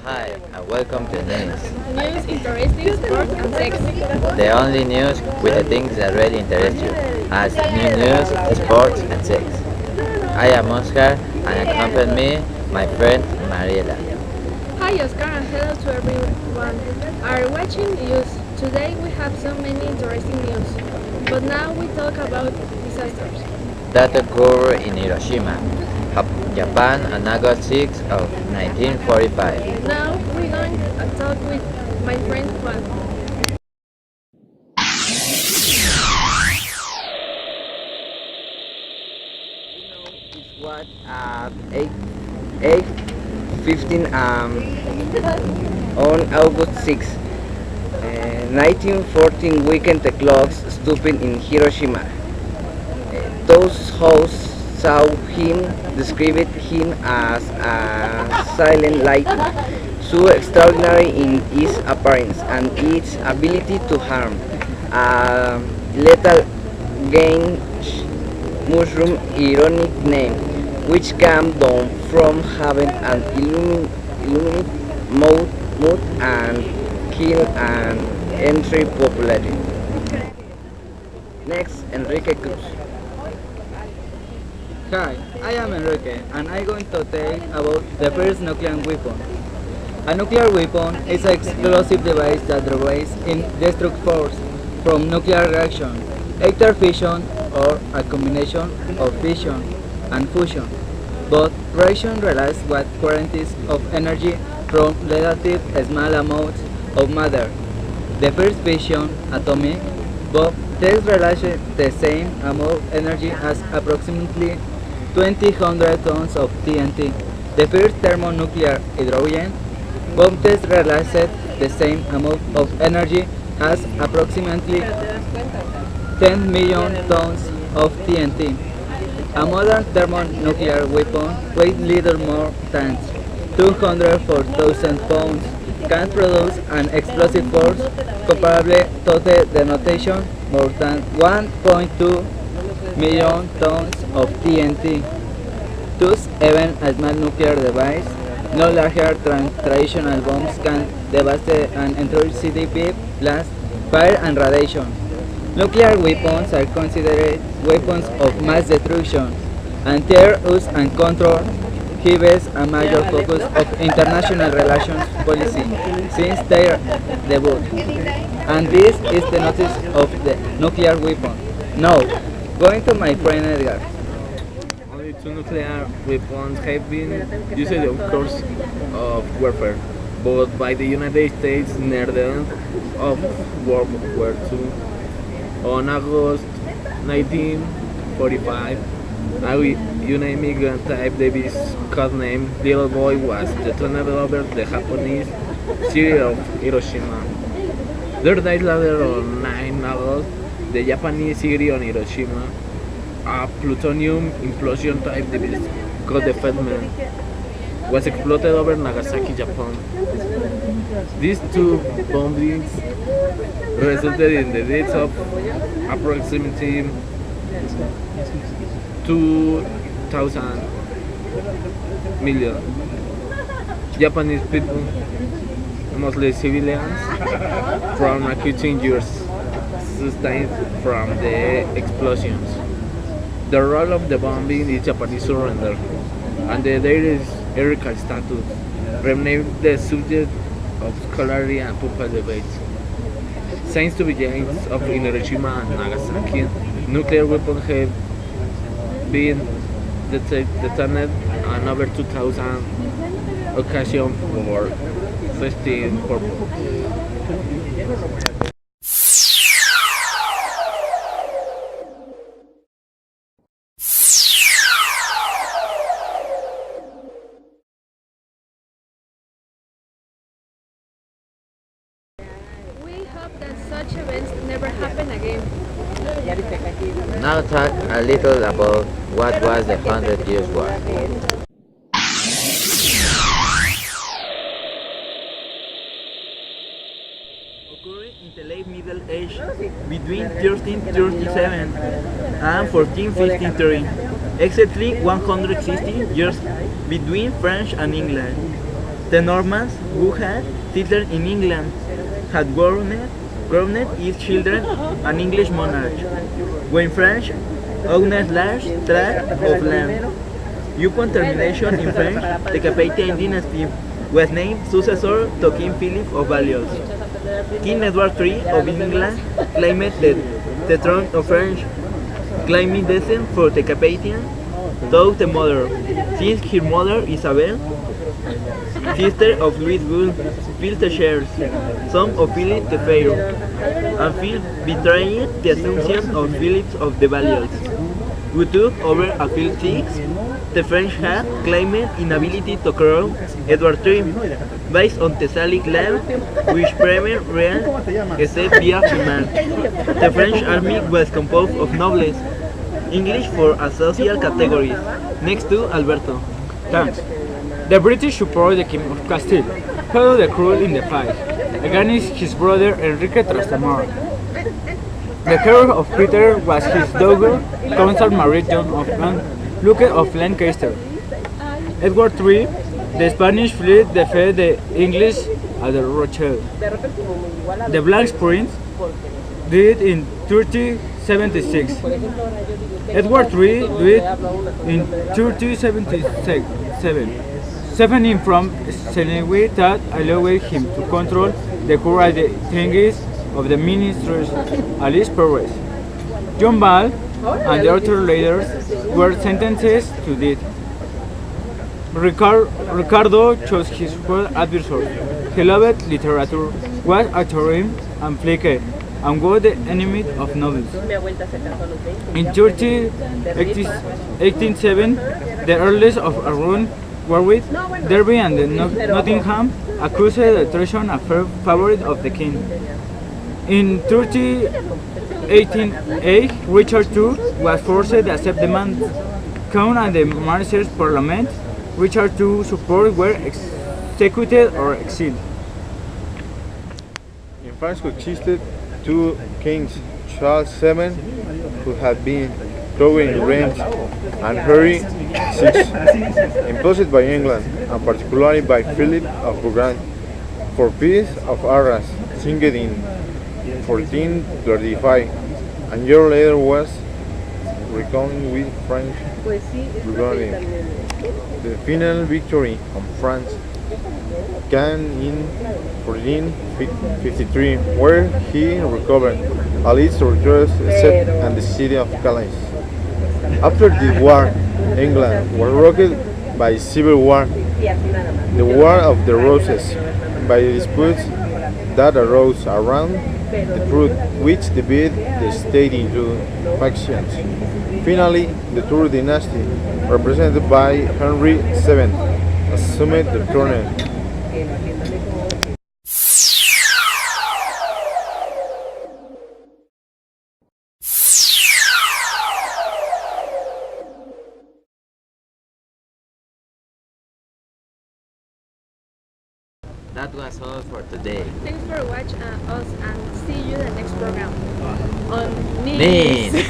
Hi, and welcome to NISS, News, interesting, sport, and sex. the only news with the things that really interest you, as new news, sports, and sex. I am Oscar, and accompany me, my friend Mariela. Hi Oscar and hello to everyone. Are watching news. Today we have so many interesting news. But now we talk about disasters. That occurred in Hiroshima, Japan on August 6 of 1945. Now we're going to talk with my friend Juan. It's what at 8:15 on August 6, 1914 weekend the clocks stopping in Hiroshima. Those who saw him described him as a silent light, so extraordinary in its appearance and its ability to harm. A lethal gain mushroom ironic name, which came down from heaven and illuminate mood and kill an entry popularity. Next, Enrique Cruz. Hi, I am Enrique and I'm going to tell about the first nuclear weapon. A nuclear weapon is an explosive device that derives in destructive force from nuclear reaction, either fission or a combination of fission and fusion. But reaction release what quantities of energy from relative small amounts of matter. The first fission, atomic, bomb test releases the same amount of energy as approximately 2,000 tons of TNT. The first thermonuclear hydrogen bomb test released the same amount of energy as approximately 10 million tons of TNT. A modern thermonuclear weapon weighs little more than 204,000 pounds, can produce an explosive force comparable to the denotation more than 1.2 million tons of TNT. Thus, even a small nuclear device, no larger than traditional bombs, can devastate an entire city with blast, fire, and radiation. Nuclear weapons are considered weapons of mass destruction, and their use and control gives a major focus of international relations policy since their debut. And this is the notice of the nuclear weapon. Now, going to my friend Edgar. Only two nuclear weapons have been used in course of warfare, both by the United States near the end of World War II. On August 1945, a Unami gun type Davis codename Little Boy was detonated over the Japanese city of Hiroshima. 3 days later, on 9 August, the Japanese city of Hiroshima, a plutonium implosion type device called the Fat Man, was exploded over Nagasaki, Japan. These two bombings resulted in the deaths of approximately 2,000 million Japanese people, mostly civilians, from acute injuries sustained from the explosions. The role of the bombing is Japanese surrender, and the dairy's heroic status remained the subject of scholarly and popular debates. Since the beginnings of Hiroshima and Nagasaki, nuclear weapons have been detonated on over 2,000 occasions for 15 purposes. We hope that such events never happen again. Now talk a little about what was the Hundred Years' War. Occurred in the late Middle Age between 1337 and 1453, exactly 160 years between France and England. The Normans, who had settled in England, had grown its children an English monarch, when French owned large tracts of land. Upon termination in French, the Capetian dynasty was named successor to King Philip of Valois. King Edward III of England claimed the throne of France, claiming descent for the Capetian, though the mother, since her mother Isabel, sister of Louis Bull, filled the shares, son of Philip the Fair, and Philip betrayed the assumption of Philip of the Valois, who took over a field six. The French had claimed inability to crown Edward III, based on Thessalic law, which prevented real except via command. The French army was composed of nobles, English for a social categories. Next to Alberto. Thanks. The British support the King of Castile, followed the cruel in the fight against his brother Enrique Trastamara. The care of Peter was his daughter, Countess Marie John of Duke of Lancaster. Edward III, the Spanish fleet defeated the English at the Rochelle. The Black Prince died in 1376. Edward III died in 1377. Suffering from senility that allowed him to control the current things of the ministers Alice Perez. John Ball and the other leaders were sentenced to death. Ricardo chose his first adversary. He loved literature, was a Torin and flicker, and was the enemy of novels. In 1887, the earls of Arran, Warwick, Derby, and Nottingham accused the treason of favorite of the king. In 1808, Richard II was forced to accept the man's crown and the Mercer's Parliament. Richard II's supporters were executed or exiled. In France coexisted two kings, Charles VII, who had been crowned in range, and Henry VI, imposed by England, and particularly by Philip of Burgundy, for peace of Arras, signed in 1435, and a year later was reconciled with French Burgundy. The final victory on France came in 1453, where he recovered all its territories except and the city of Calais. After the war, England was rocked by civil war, the War of the Roses, by the disputes that arose around the truth, which divided the state into factions. Finally, the Tudor dynasty, represented by Henry VII, assumed the throne. That was all for today. Thanks for watching us and see you the next program on NISS. NISS.